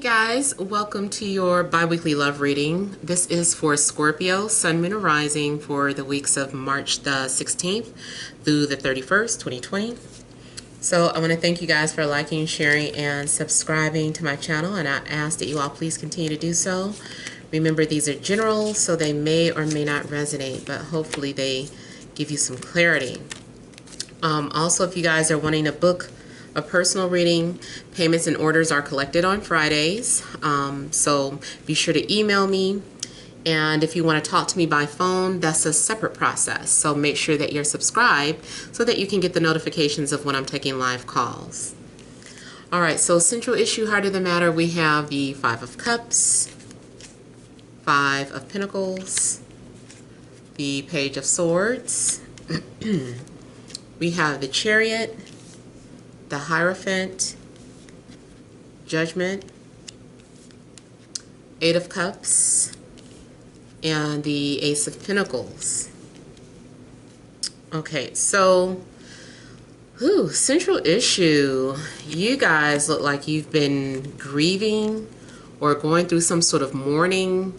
Guys, welcome to your bi-weekly love reading. This is for Scorpio, Sun, Moon, and Rising for the weeks of March the 16th through the 31st, 2020. So I want to thank you guys for liking, sharing, and subscribing to my channel, and I ask that you all please continue to do so. Remember, these are general, so they may or may not resonate, but hopefully they give you some clarity. Also, if you guys are wanting to book a personal reading, payments and orders are collected on Fridays, so be sure to email me. And if you want to talk to me by phone, that's a separate process, so make sure that you're subscribed so that you can get the notifications of when I'm taking live calls. Alright, so central issue, heart of the matter, we have the Five of Cups, Five of Pentacles, the Page of Swords, we have the Chariot, the Hierophant, Judgment, Eight of Cups, and the Ace of Pentacles. Okay, so central issue. You guys look like you've been grieving or going through some sort of mourning,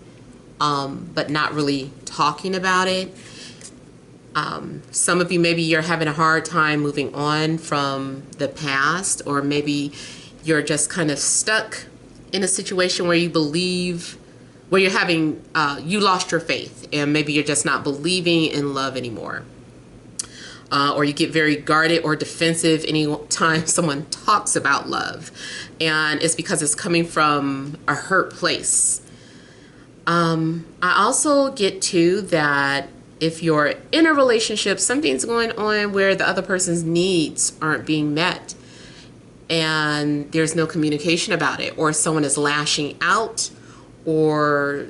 but not really talking about it. Some of you, maybe you're having a hard time moving on from the past, or maybe you're just kind of stuck in a situation where you believe, where you're having, you lost your faith, and maybe you're just not believing in love anymore. Or you get very guarded or defensive anytime someone talks about love, and it's because it's coming from a hurt place. I also get to that if you're in a relationship, something's going on where the other person's needs aren't being met and there's no communication about it, or someone is lashing out or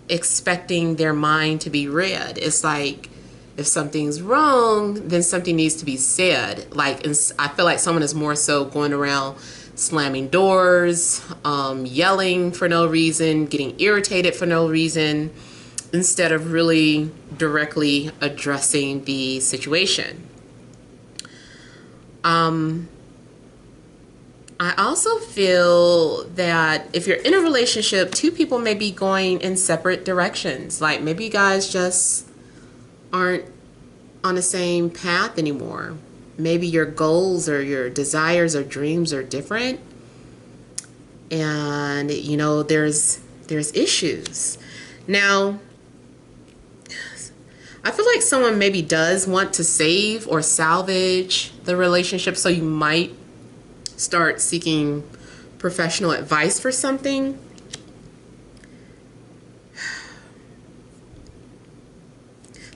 expecting their mind to be read. It's like if something's wrong, then something needs to be said. Like, I feel like someone is more so going around slamming doors, yelling for no reason, getting irritated for no reason, instead of really directly addressing the situation. I also feel that if you're in a relationship, two people may be going in separate directions. Like maybe you guys just aren't on the same path anymore. Maybe your goals or your desires or dreams are different. And, you know, there's issues. Now, I feel like someone maybe does want to save or salvage the relationship, so you might start seeking professional advice for something.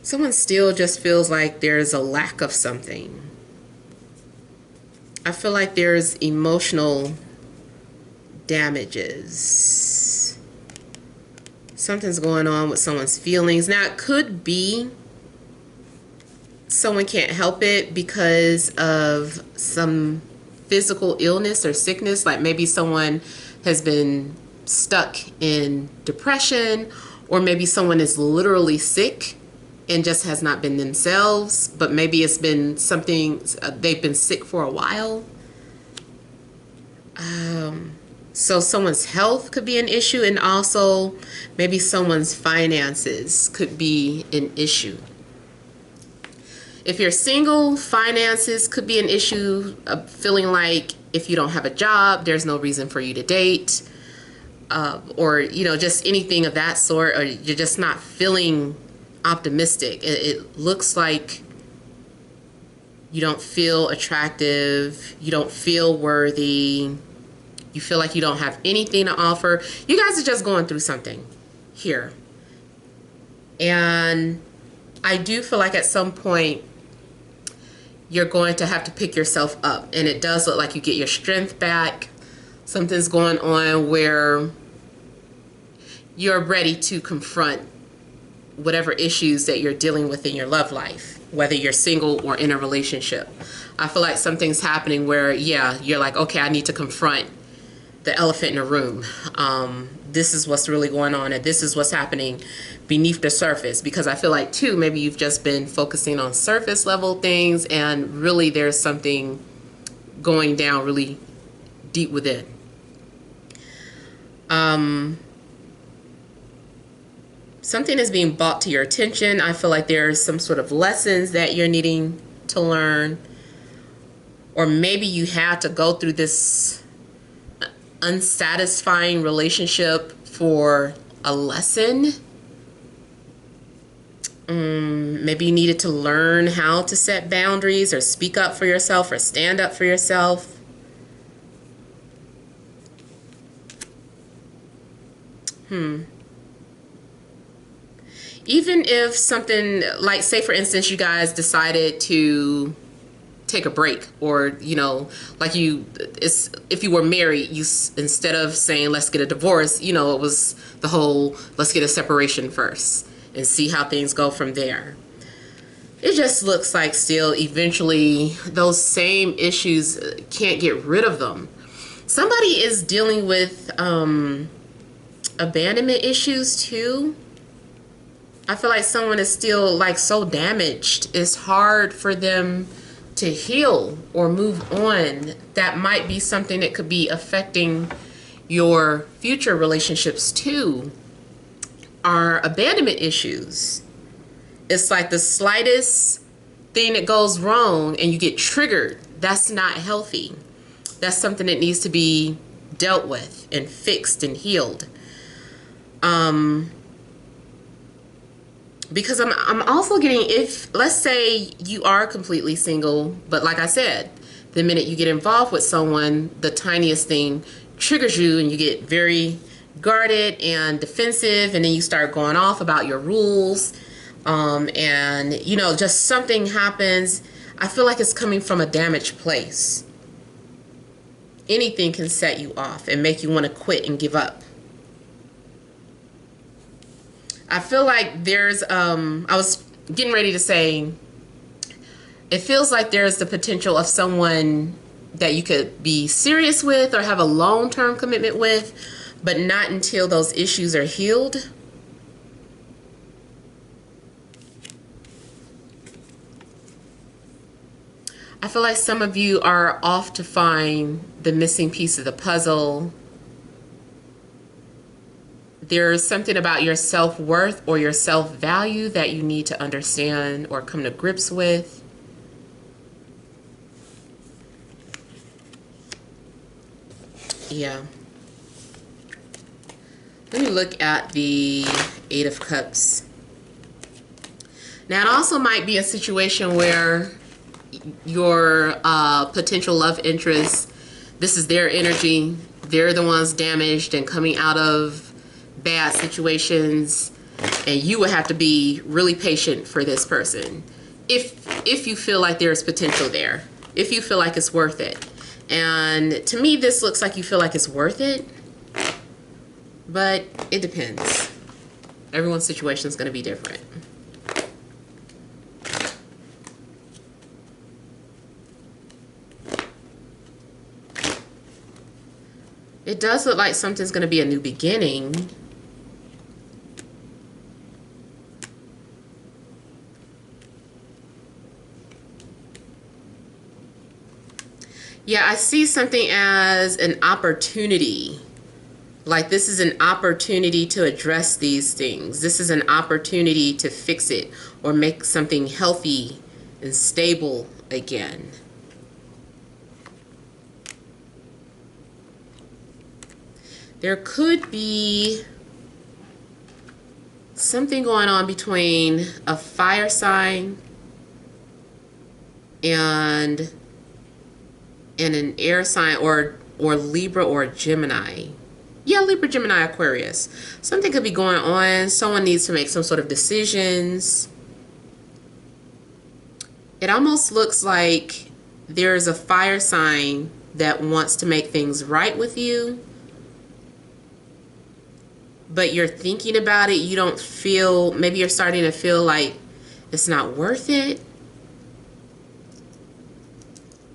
Someone still just feels like there's a lack of something. I feel like there's emotional damages. Something's going on with someone's feelings. Now, it could be someone can't help it because of some physical illness or sickness. Like maybe someone has been stuck in depression, or maybe someone is literally sick and just has not been themselves, but maybe it's been something, they've been sick for a while. So someone's health could be an issue, and also maybe someone's finances could be an issue. If you're single, finances could be an issue, feeling like if you don't have a job, there's no reason for you to date, or, you know, just anything of that sort, or you're just not feeling optimistic. It looks like you don't feel attractive, you don't feel worthy, you feel like you don't have anything to offer. You guys are just going through something here. And I do feel like at some point you're going to have to pick yourself up, and it does look like you get your strength back. Something's going on where you're ready to confront whatever issues that you're dealing with in your love life, whether you're single or in a relationship. I feel like something's happening where, yeah, you're like, okay, I need to confront the elephant in the room. This is what's really going on, and this is what's happening beneath the surface. Because I feel like, too, maybe you've just been focusing on surface level things, and really there's something going down really deep within. Something is being brought to your attention. I feel like there's some sort of lessons that you're needing to learn. Or maybe you had to go through this unsatisfying relationship for a lesson. Maybe you needed to learn how to set boundaries or speak up for yourself or stand up for yourself. Even if something like, say for instance, you guys decided to take a break, or like if you were married, instead of saying let's get a divorce, it was the whole let's get a separation first and see how things go from there. It just looks like still eventually those same issues, can't get rid of them. Somebody is dealing with abandonment issues too. I feel like someone is still like so damaged. It's hard for them to heal or move on. That might be something that could be affecting your future relationships too. Are abandonment issues. It's like the slightest thing that goes wrong and you get triggered. That's not healthy. That's something that needs to be dealt with and fixed and healed. Because I'm also getting, if let's say you are completely single, but like I said, the minute you get involved with someone, the tiniest thing triggers you and you get very guarded and defensive, and then you start going off about your rules, and just something happens. I feel like it's coming from a damaged place. Anything can set you off and make you want to quit and give up. I feel like there's, I was getting ready to say, it feels like there's the potential of someone that you could be serious with or have a long-term commitment with, but not until those issues are healed. I feel like some of you are off to find the missing piece of the puzzle. There's something about your self-worth or your self-value that you need to understand or come to grips with. Yeah. Let me look at the Eight of Cups. Now, it also might be a situation where your potential love interest, this is their energy. They're the ones damaged and coming out of bad situations, and you would have to be really patient for this person if you feel like there's potential there, if you feel like it's worth it. And to me, this looks like you feel like it's worth it, but it depends. Everyone's situation is going to be different. It does look like something's going to be a new beginning. Yeah, I see something as an opportunity. Like this is an opportunity to address these things. This is an opportunity to fix it or make something healthy and stable again. There could be something going on between a fire sign and an air sign, or Libra or Gemini. Yeah, Libra, Gemini, Aquarius. Something could be going on. Someone needs to make some sort of decisions. It almost looks like there's a fire sign that wants to make things right with you, but you're thinking about it. You don't feel, maybe you're starting to feel like it's not worth it.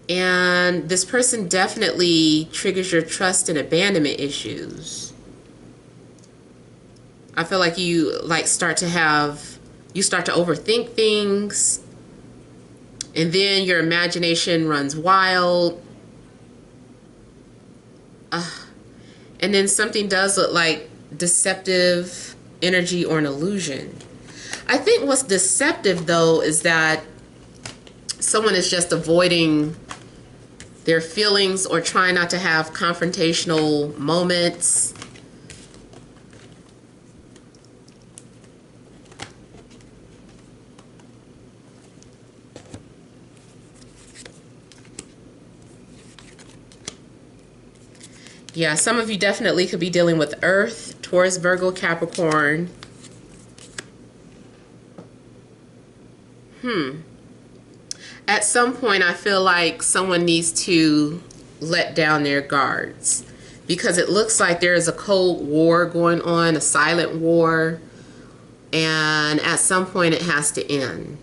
And this person definitely triggers your trust and abandonment issues. I feel like you start to overthink things, and then your imagination runs wild. And then something does look like deceptive energy or an illusion. I think what's deceptive though is that someone is just avoiding their feelings or trying not to have confrontational moments. Yeah, some of you definitely could be dealing with Earth, Taurus, Virgo, Capricorn. At some point, I feel like someone needs to let down their guards because it looks like there is a cold war going on, a silent war, and at some point it has to end.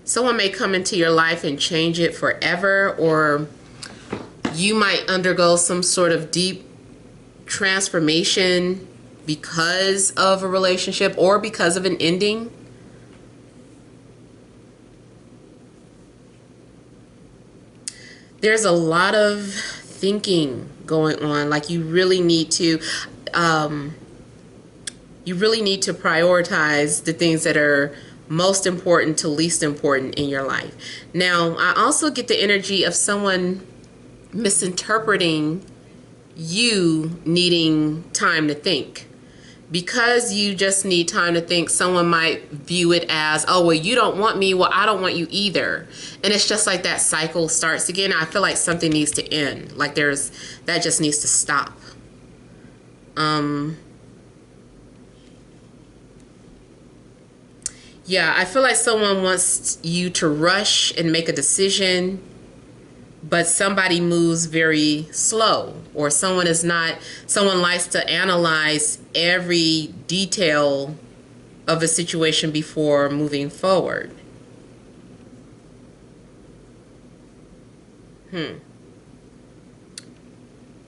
Someone may come into your life and change it forever, or you might undergo some sort of deep transformation because of a relationship or because of an ending. There's a lot of thinking going on. Like you really need to prioritize the things that are most important to least important in your life. Now, I also get the energy of someone misinterpreting you needing time to think. Because you just need time to think, someone might view it as, oh, well, you don't want me, well, I don't want you either. And it's just like that cycle starts again. I feel like something needs to end. Like that just needs to stop. Yeah, I feel like someone wants you to rush and make a decision, but somebody moves very slow, or someone likes to analyze every detail of a situation before moving forward. I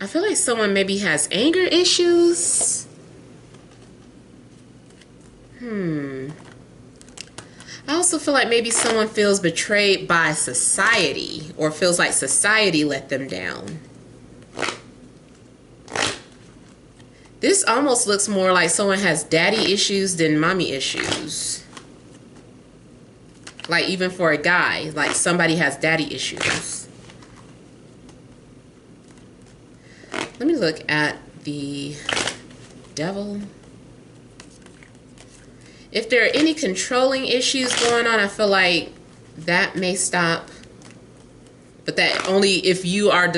feel like someone maybe has anger issues. I also feel like maybe someone feels betrayed by society or feels like society let them down. This almost looks more like someone has daddy issues than mommy issues. Like even for a guy, like somebody has daddy issues. Let me look at the devil. If there are any controlling issues going on, I feel like that may stop. But that only if you are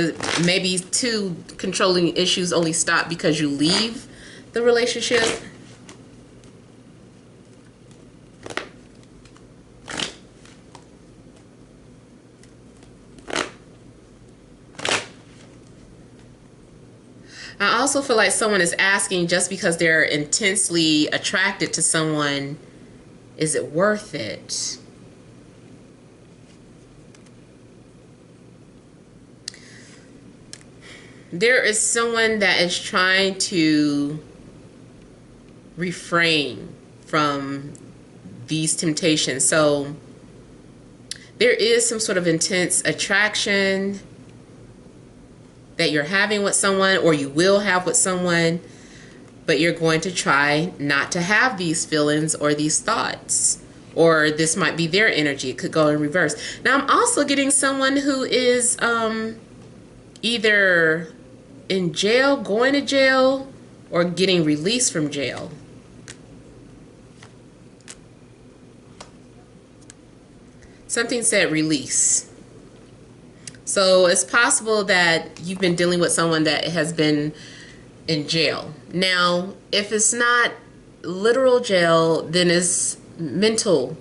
maybe two controlling issues only stop because you leave the relationship. I also feel like someone is asking just because they're intensely attracted to someone, is it worth it? There is someone that is trying to refrain from these temptations. So there is some sort of intense attraction that you're having with someone, or you will have with someone, but you're going to try not to have these feelings or these thoughts, or this might be their energy. It could go in reverse. Now I'm also getting someone who is either in jail, going to jail, or getting released from jail. Something said release. So it's possible that you've been dealing with someone that has been in jail. Now, if it's not literal jail, then it's mental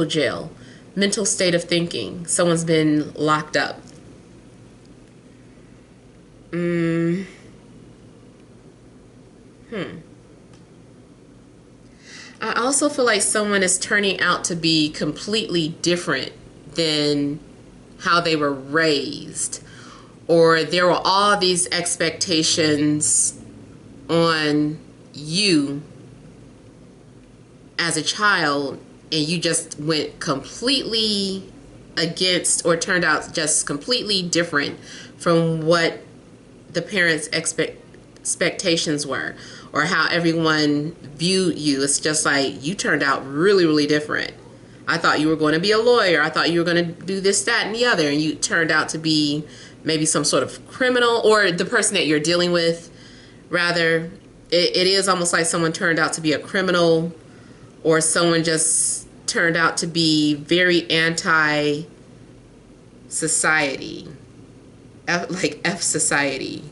jail, mental state of thinking. Someone's been locked up. I also feel like someone is turning out to be completely different than how they were raised, or there were all these expectations on you as a child, and you just went completely against, or turned out just completely different from what the parents' expectations were, or how everyone viewed you. It's just like, you turned out really, really different. I thought you were going to be a lawyer. I thought you were going to do this, that, and the other. And you turned out to be maybe some sort of criminal, or the person that you're dealing with, rather. It is almost like someone turned out to be a criminal, or someone just turned out to be very anti-society. Like F society.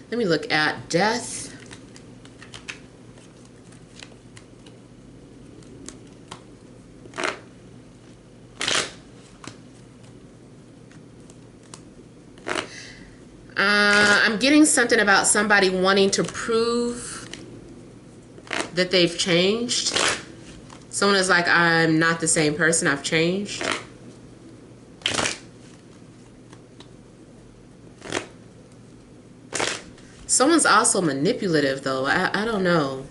Let me look at death. I'm getting something about somebody wanting to prove that they've changed. Someone is like, I'm not the same person, I've changed. Someone's also manipulative, though. I don't know.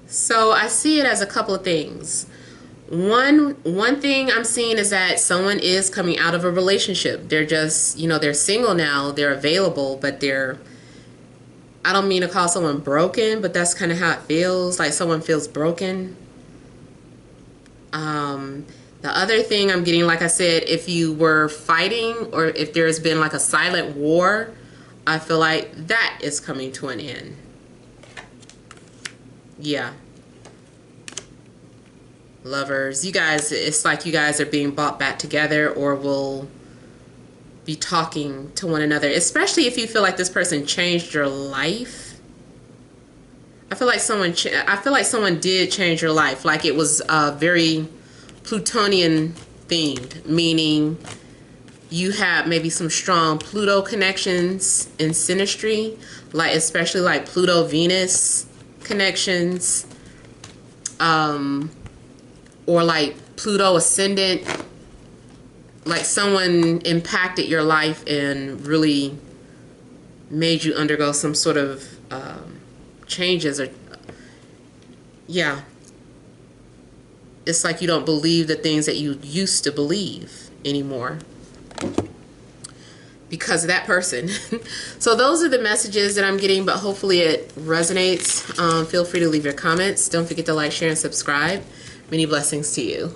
So I see it as a couple of things. One thing I'm seeing is that someone is coming out of a relationship. They're just, they're single now, they're available, but I don't mean to call someone broken, but that's kind of how it feels, like someone feels broken. The other thing I'm getting, like I said, if you were fighting, or if there's been like a silent war, I feel like that is coming to an end. Yeah. Lovers, you guys, it's like you guys are being brought back together, or will be talking to one another, especially if you feel like this person changed your life. I feel like someone did change your life, like it was very Plutonian themed, meaning you have maybe some strong Pluto connections in synastry, like especially like Pluto Venus connections, or like Pluto ascendant, like someone impacted your life and really made you undergo some sort of changes, or yeah, it's like you don't believe the things that you used to believe anymore because of that person. So those are the messages that I'm getting, but hopefully it resonates. Feel free to leave your comments. Don't forget to like, share, and subscribe. Many blessings to you.